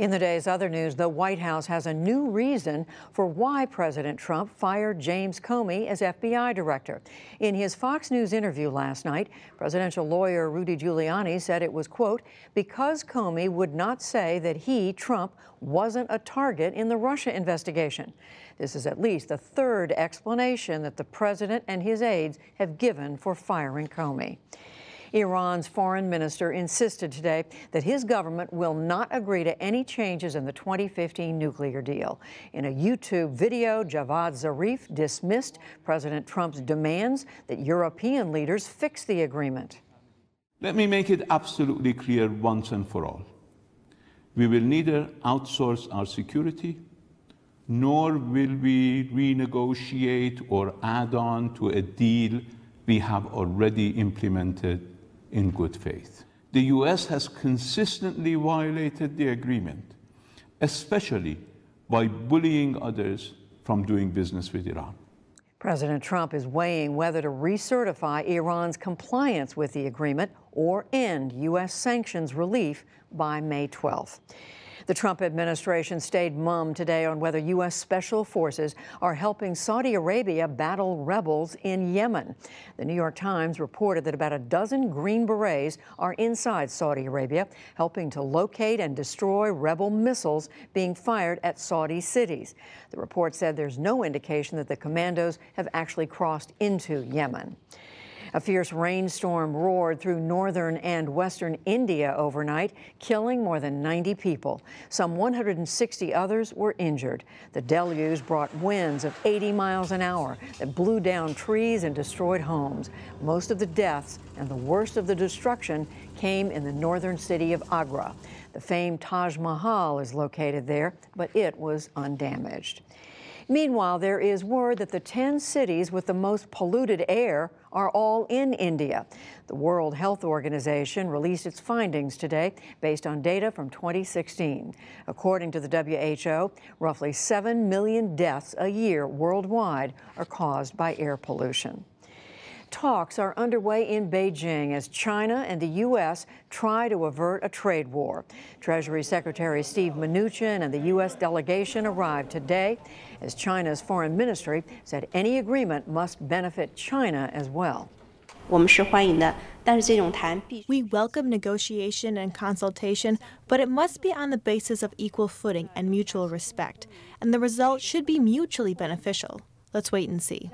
In the day's other news, the White House has a new reason for why President Trump fired James Comey as FBI director. In his Fox News interview last night, presidential lawyer Rudy Giuliani said it was, quote, because Comey would not say that he, Trump, wasn't a target in the Russia investigation. This is at least the third explanation that the president and his aides have given for firing Comey. Iran's foreign minister insisted today that his government will not agree to any changes in the 2015 nuclear deal. In a YouTube video, Javad Zarif dismissed President Trump's demands that European leaders fix the agreement. Let me make it absolutely clear once and for all. We will neither outsource our security, nor will we renegotiate or add on to a deal we have already implemented in good faith. The U.S. has consistently violated the agreement, especially by bullying others from doing business with Iran. President Trump is weighing whether to recertify Iran's compliance with the agreement or end U.S. sanctions relief by May 12th. The Trump administration stayed mum today on whether U.S. special forces are helping Saudi Arabia battle rebels in Yemen. The New York Times reported that about a dozen Green Berets are inside Saudi Arabia, helping to locate and destroy rebel missiles being fired at Saudi cities. The report said there's no indication that the commandos have actually crossed into Yemen. A fierce rainstorm roared through northern and western India overnight, killing more than 90 people. Some 160 others were injured. The deluge brought winds of 80 miles an hour that blew down trees and destroyed homes. Most of the deaths and the worst of the destruction came in the northern city of Agra. The famed Taj Mahal is located there, but it was undamaged. Meanwhile, there is word that the 10 cities with the most polluted air are all in India. The World Health Organization released its findings today based on data from 2016. According to the WHO, roughly 7 million deaths a year worldwide are caused by air pollution. Talks are underway in Beijing as China and the U.S. try to avert a trade war. Treasury Secretary Steve Mnuchin and the U.S. delegation arrived today as China's foreign ministry said any agreement must benefit China as well. We welcome negotiation and consultation, but it must be on the basis of equal footing and mutual respect, and the result should be mutually beneficial. Let's wait and see.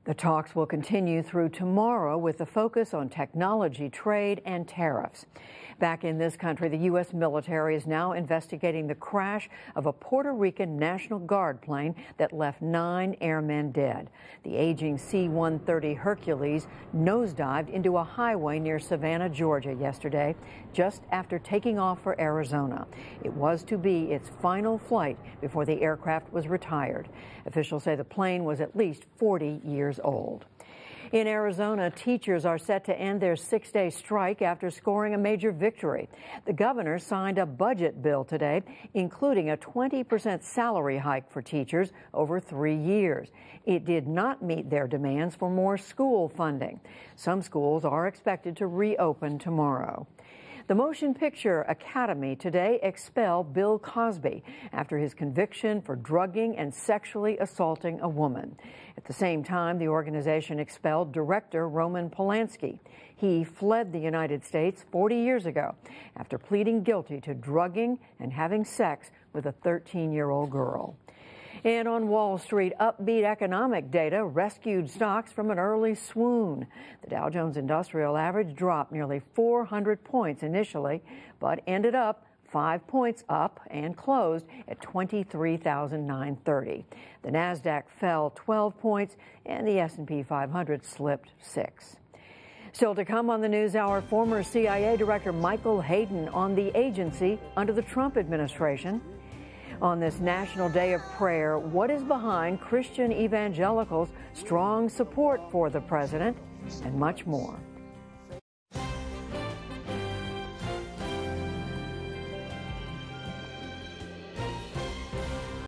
The talks will continue through tomorrow with a focus on technology, trade, and tariffs. Back in this country, the U.S. military is now investigating the crash of a Puerto Rican National Guard plane that left 9 airmen dead. The aging C-130 Hercules nosedived into a highway near Savannah, Georgia yesterday, just after taking off for Arizona. It was to be its final flight before the aircraft was retired. Officials say the plane was at least 40 years old. In Arizona, teachers are set to end their 6-day strike after scoring a major victory. The governor signed a budget bill today, including a 20% salary hike for teachers over 3 years. It did not meet their demands for more school funding. Some schools are expected to reopen tomorrow. The Motion Picture Academy today expelled Bill Cosby after his conviction for drugging and sexually assaulting a woman. At the same time, the organization expelled director Roman Polanski. He fled the United States 40 years ago after pleading guilty to drugging and having sex with a 13-year-old girl. And on Wall Street, upbeat economic data rescued stocks from an early swoon. The Dow Jones Industrial Average dropped nearly 400 points initially, but ended up 5 points up and closed at 23,930. The Nasdaq fell 12 points and the S&P 500 slipped 6. Still to come on the NewsHour, former CIA Director Michael Hayden on the agency under the Trump administration. On this National Day of Prayer, what is behind Christian evangelicals' strong support for the president, and much more.